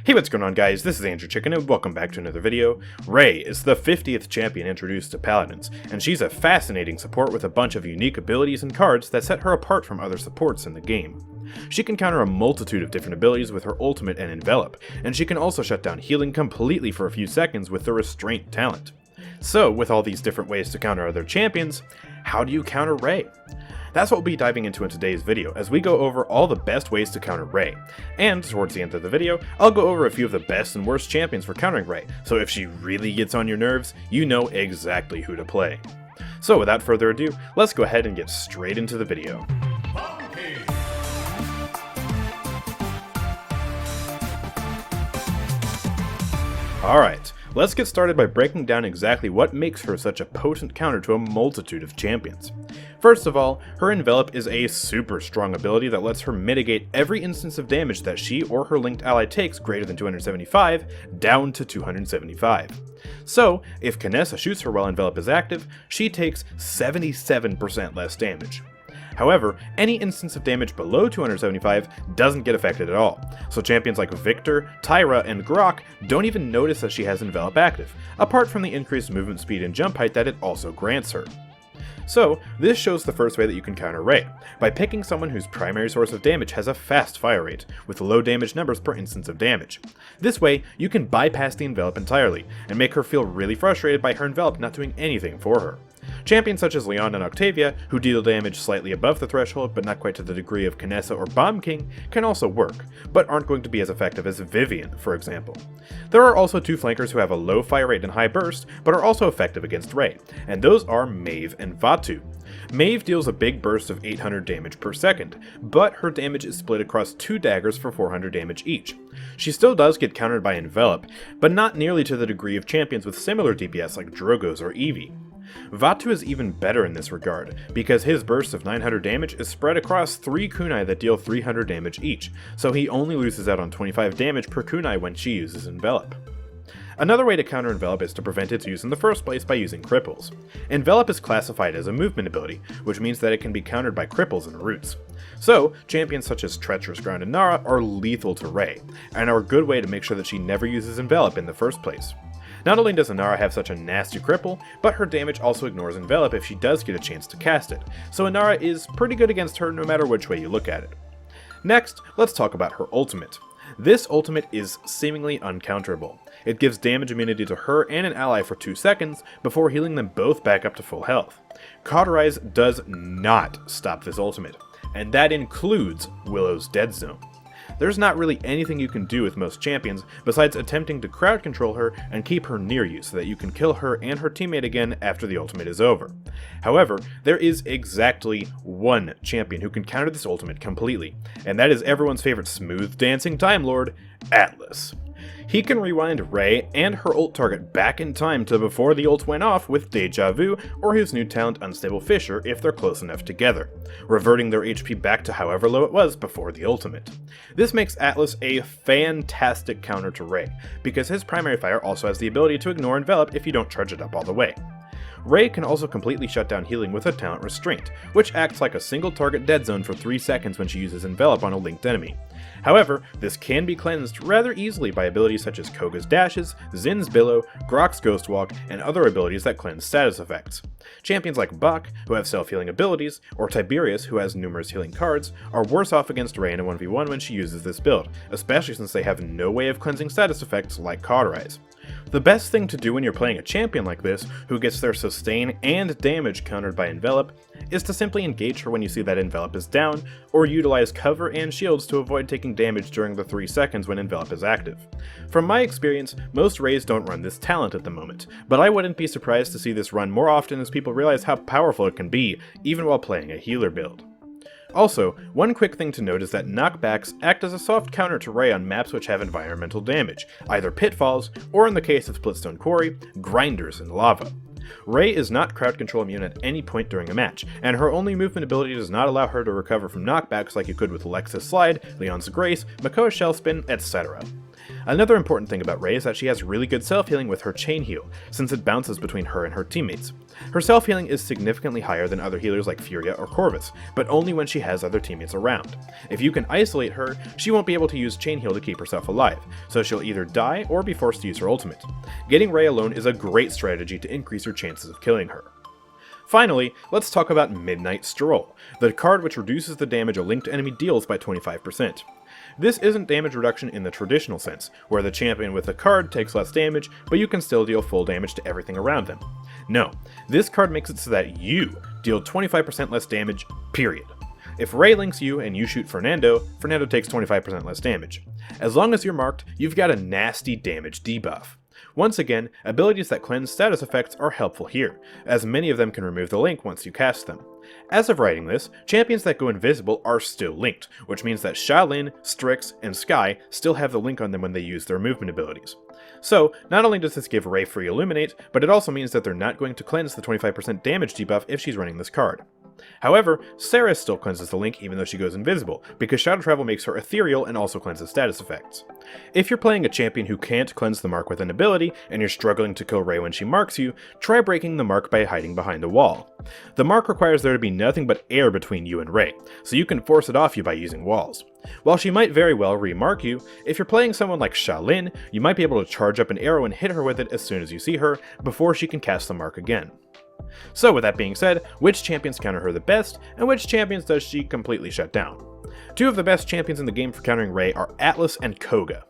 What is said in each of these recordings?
Hey, what's going on guys, this is AndrewChicken and welcome back to another video. Rei is the 50th champion introduced to Paladins, and she's a fascinating support with a bunch of unique abilities and cards that set her apart from other supports in the game. She can counter a multitude of different abilities with her ultimate and envelop, and she can also shut down healing completely for a few seconds with the restraint talent. So, with all these different ways to counter other champions, how do you counter Rei? That's what we'll be diving into in today's video, as we go over all the best ways to counter Rei. And towards the end of the video, I'll go over a few of the best and worst champions for countering Rei, so if she really gets on your nerves, you know exactly who to play. So without further ado, let's go ahead and get straight into the video. Alright, let's get started by breaking down exactly what makes her such a potent counter to a multitude of champions. First of all, her envelop is a super strong ability that lets her mitigate every instance of damage that she or her linked ally takes greater than 275 down to 275. So, if Kinessa shoots her while envelop is active, she takes 77% less damage. However, any instance of damage below 275 doesn't get affected at all, so champions like Victor, Tyra, and Grok don't even notice that she has envelop active, apart from the increased movement speed and jump height that it also grants her. So, this shows the first way that you can counter Rei, by picking someone whose primary source of damage has a fast fire rate, with low damage numbers per instance of damage. This way, you can bypass the envelop entirely, and make her feel really frustrated by her envelop not doing anything for her. Champions such as Leon and Octavia, who deal damage slightly above the threshold but not quite to the degree of Kinessa or Bomb King, can also work, but aren't going to be as effective as Vivian, for example. There are also two flankers who have a low fire rate and high burst, but are also effective against Rei, and those are Maeve and Vatu. Maeve deals a big burst of 800 damage per second, but her damage is split across two daggers for 400 damage each. She still does get countered by envelop, but not nearly to the degree of champions with similar DPS like Drogoz or Eevee. Vatu is even better in this regard, because his burst of 900 damage is spread across 3 kunai that deal 300 damage each, so he only loses out on 25 damage per kunai when she uses envelop. Another way to counter envelop is to prevent its use in the first place by using cripples. Envelop is classified as a movement ability, which means that it can be countered by cripples and roots. So, champions such as Treacherous Ground and Nara are lethal to Rei, and are a good way to make sure that she never uses envelop in the first place. Not only does Inara have such a nasty cripple, but her damage also ignores envelop if she does get a chance to cast it, so Inara is pretty good against her no matter which way you look at it. Next, let's talk about her ultimate. This ultimate is seemingly uncounterable. It gives damage immunity to her and an ally for 2 seconds, before healing them both back up to full health. Cauterize does not stop this ultimate, and that includes Willow's Dead Zone. There's not really anything you can do with most champions besides attempting to crowd control her and keep her near you so that you can kill her and her teammate again after the ultimate is over. However, there is exactly one champion who can counter this ultimate completely, and that is everyone's favorite smooth dancing Time Lord, Atlas. He can rewind Rei and her ult target back in time to before the ult went off with Deja Vu or his new talent Unstable Fissure if they're close enough together, reverting their HP back to however low it was before the ultimate. This makes Atlas a fantastic counter to Rei, because his primary fire also has the ability to ignore envelop if you don't charge it up all the way. Rei can also completely shut down healing with a talent Restraint, which acts like a single target dead zone for 3 seconds when she uses envelop on a linked enemy. However, this can be cleansed rather easily by abilities such as Koga's Dashes, Zin's Billow, Grok's Ghost Walk, and other abilities that cleanse status effects. Champions like Buck, who have self-healing abilities, or Tiberius, who has numerous healing cards, are worse off against Rei in a 1v1 when she uses this build, especially since they have no way of cleansing status effects like Cauterize. The best thing to do when you're playing a champion like this, who gets their sustain and damage countered by envelop, is to simply engage her when you see that envelop is down, or utilize cover and shields to avoid taking damage during the 3 seconds when envelop is active. From my experience, most Reis don't run this talent at the moment, but I wouldn't be surprised to see this run more often as people realize how powerful it can be, even while playing a healer build. Also, one quick thing to note is that knockbacks act as a soft counter to Rei on maps which have environmental damage, either pitfalls, or in the case of Splitstone Quarry, grinders and lava. Rei is not crowd control immune at any point during a match, and her only movement ability does not allow her to recover from knockbacks like you could with Lex's Slide, Leon's Grace, Makoa's Shell Spin, etc. Another important thing about Rey is that she has really good self-healing with her chain heal, since it bounces between her and her teammates. Her self-healing is significantly higher than other healers like Furia or Corvus, but only when she has other teammates around. If you can isolate her, she won't be able to use chain heal to keep herself alive, so she'll either die or be forced to use her ultimate. Getting Rey alone is a great strategy to increase your chances of killing her. Finally, let's talk about Midnight Stroll, the card which reduces the damage a linked enemy deals by 25%. This isn't damage reduction in the traditional sense, where the champion with the card takes less damage, but you can still deal full damage to everything around them. No, this card makes it so that you deal 25% less damage, period. If Rey links you and you shoot Fernando, Fernando takes 25% less damage. As long as you're marked, you've got a nasty damage debuff. Once again, abilities that cleanse status effects are helpful here, as many of them can remove the link once you cast them. As of writing this, champions that go invisible are still linked, which means that Xiaolin, Strix, and Skye still have the link on them when they use their movement abilities. So, not only does this give Rey free Illuminate, but it also means that they're not going to cleanse the 25% damage debuff if she's running this card. However, Sarah still cleanses the link even though she goes invisible, because Shadow Travel makes her ethereal and also cleanses status effects. If you're playing a champion who can't cleanse the mark with an ability, and you're struggling to kill Rey when she marks you, try breaking the mark by hiding behind a wall. The mark requires there to be nothing but air between you and Rey, so you can force it off you by using walls. While she might very well remark you, if you're playing someone like Xiaolin, you might be able to charge up an arrow and hit her with it as soon as you see her, before she can cast the mark again. So with that being said, which champions counter her the best, and which champions does she completely shut down? Two of the best champions in the game for countering Rey are Atlas and Koga.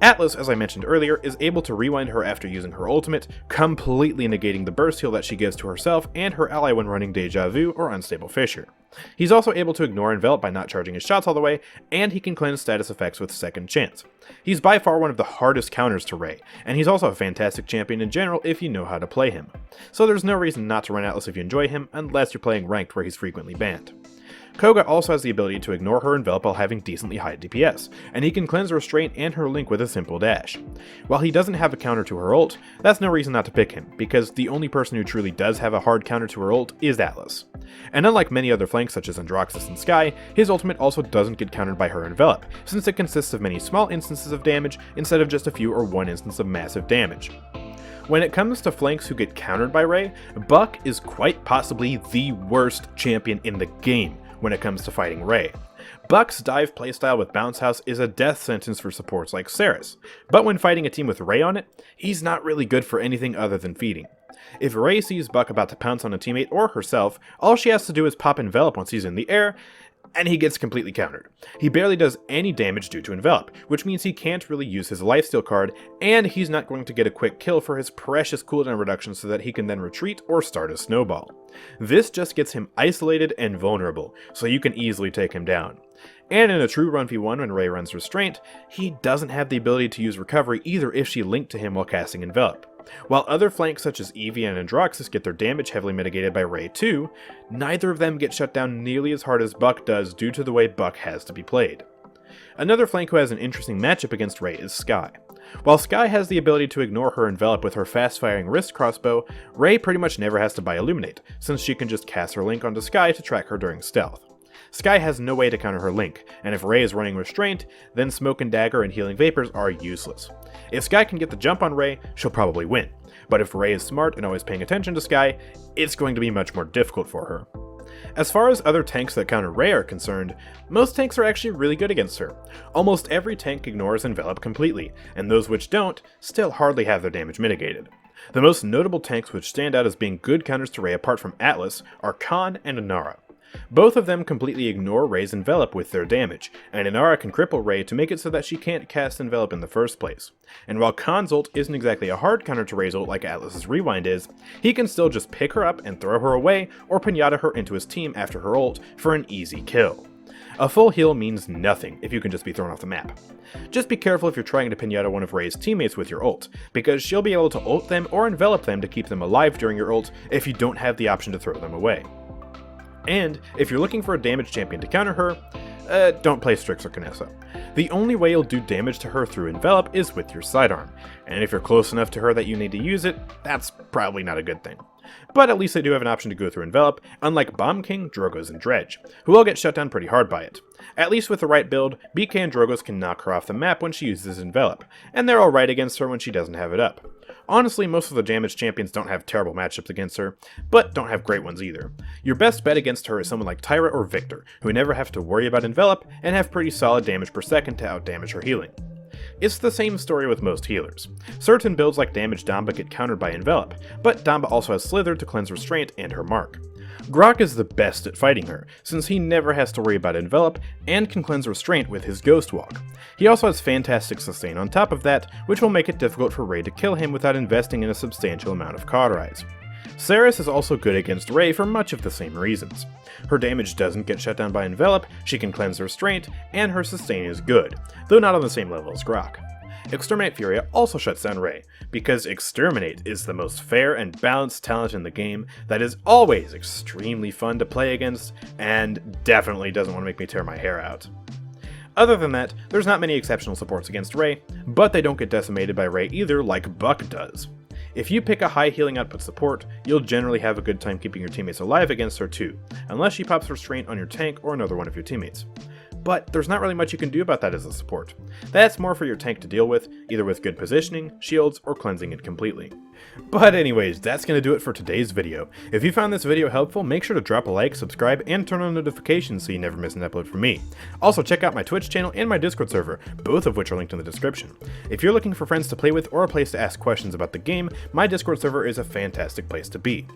Atlas, as I mentioned earlier, is able to rewind her after using her ultimate, completely negating the burst heal that she gives to herself and her ally when running Deja Vu or Unstable Fissure. He's also able to ignore Envelop by not charging his shots all the way, and he can cleanse status effects with Second Chance. He's by far one of the hardest counters to Rey, and he's also a fantastic champion in general if you know how to play him. So there's no reason not to run Atlas if you enjoy him, unless you're playing ranked where he's frequently banned. Koga also has the ability to ignore her envelop while having decently high DPS, and he can cleanse Restraint and her link with a simple dash. While he doesn't have a counter to her ult, that's no reason not to pick him, because the only person who truly does have a hard counter to her ult is Atlas. And unlike many other flanks such as Androxus and Skye, his ultimate also doesn't get countered by her envelop, since it consists of many small instances of damage instead of just a few or one instance of massive damage. When it comes to flanks who get countered by Rey, Buck is quite possibly the worst champion in the game when it comes to fighting Rey. Buck's dive playstyle with Bounce House is a death sentence for supports like Saris, but when fighting a team with Rey on it, he's not really good for anything other than feeding. If Rey sees Buck about to pounce on a teammate or herself, all she has to do is pop Envelop once he's in the air, and he gets completely countered. He barely does any damage due to Envelop, which means he can't really use his lifesteal card, and he's not going to get a quick kill for his precious cooldown reduction so that he can then retreat or start a snowball. This just gets him isolated and vulnerable, so you can easily take him down. And in a true 1v1 when Rey runs Restraint, he doesn't have the ability to use Recovery either if she linked to him while casting Envelop. While other flanks such as Eevee and Androxus get their damage heavily mitigated by Rey too, neither of them get shut down nearly as hard as Buck does due to the way Buck has to be played. Another flank who has an interesting matchup against Rey is Skye. While Skye has the ability to ignore her envelop with her fast-firing wrist crossbow, Rey pretty much never has to buy Illuminate, since she can just cast her link onto Skye to track her during stealth. Skye has no way to counter her link, and if Rey is running Restraint, then Smoke and Dagger and Healing Vapors are useless. If Skye can get the jump on Rey, she'll probably win, but if Rey is smart and always paying attention to Skye, it's going to be much more difficult for her. As far as other tanks that counter Rey are concerned, most tanks are actually really good against her. Almost every tank ignores Envelop completely, and those which don't still hardly have their damage mitigated. The most notable tanks which stand out as being good counters to Rey apart from Atlas are Khan and Inara. Both of them completely ignore Rey's Envelop with their damage, and Inara can cripple Rey to make it so that she can't cast Envelop in the first place. And while Khan's ult isn't exactly a hard counter to Rey's ult like Atlas's Rewind is, he can still just pick her up and throw her away, or pinata her into his team after her ult for an easy kill. A full heal means nothing if you can just be thrown off the map. Just be careful if you're trying to pinata one of Rey's teammates with your ult, because she'll be able to ult them or envelop them to keep them alive during your ult if you don't have the option to throw them away. And if you're looking for a damage champion to counter her, don't play Strix or Kinessa. The only way you'll do damage to her through Envelop is with your sidearm, and if you're close enough to her that you need to use it, that's probably not a good thing. but at least they do have an option to go through Envelop, unlike Bomb King, Drogoz, and Dredge, who all get shut down pretty hard by it. At least with the right build, BK and Drogoz can knock her off the map when she uses Envelop, and they're alright against her when she doesn't have it up. Honestly, most of the damaged champions don't have terrible matchups against her, but don't have great ones either. Your best bet against her is someone like Tyra or Victor, who never have to worry about Envelop and have pretty solid damage per second to outdamage her healing. It's the same story with most healers. Certain builds like Damage Damba get countered by Envelop, but Damba also has Slither to cleanse Restraint and her mark. Grok is the best at fighting her, since he never has to worry about Envelop and can cleanse Restraint with his Ghost Walk. He also has fantastic sustain on top of that, which will make it difficult for Rey to kill him without investing in a substantial amount of Cauterize. Saris is also good against Rey for much of the same reasons. Her damage doesn't get shut down by Envelop, she can cleanse Restraint, and her sustain is good, though not on the same level as Grok. Exterminate Furia also shuts down Rey, because Exterminate is the most fair and balanced talent in the game that is always extremely fun to play against, and definitely doesn't want to make me tear my hair out. Other than that, there's not many exceptional supports against Rey, but they don't get decimated by Rey either like Buck does. If you pick a high healing output support, you'll generally have a good time keeping your teammates alive against her too, unless she pops Restraint on your tank or another one of your teammates. But there's not really much you can do about that as a support. That's more for your tank to deal with, either with good positioning, shields, or cleansing it completely. But anyways, that's going to do it for today's video. If you found this video helpful, make sure to drop a like, subscribe, and turn on notifications so you never miss an upload from me. Also, check out my Twitch channel and my Discord server, both of which are linked in the description. If you're looking for friends to play with or a place to ask questions about the game, my Discord server is a fantastic place to be.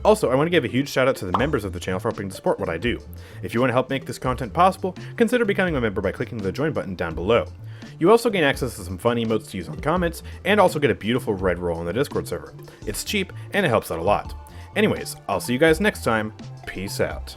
Also, I want to give a huge shout out to the members of the channel for helping to support what I do. If you want to help make this content possible, consider becoming a member by clicking the join button down below. You also gain access to some fun emotes to use on comments, and also get a beautiful red roll on the Discord server. It's cheap, and it helps out a lot. Anyways, I'll see you guys next time. Peace out.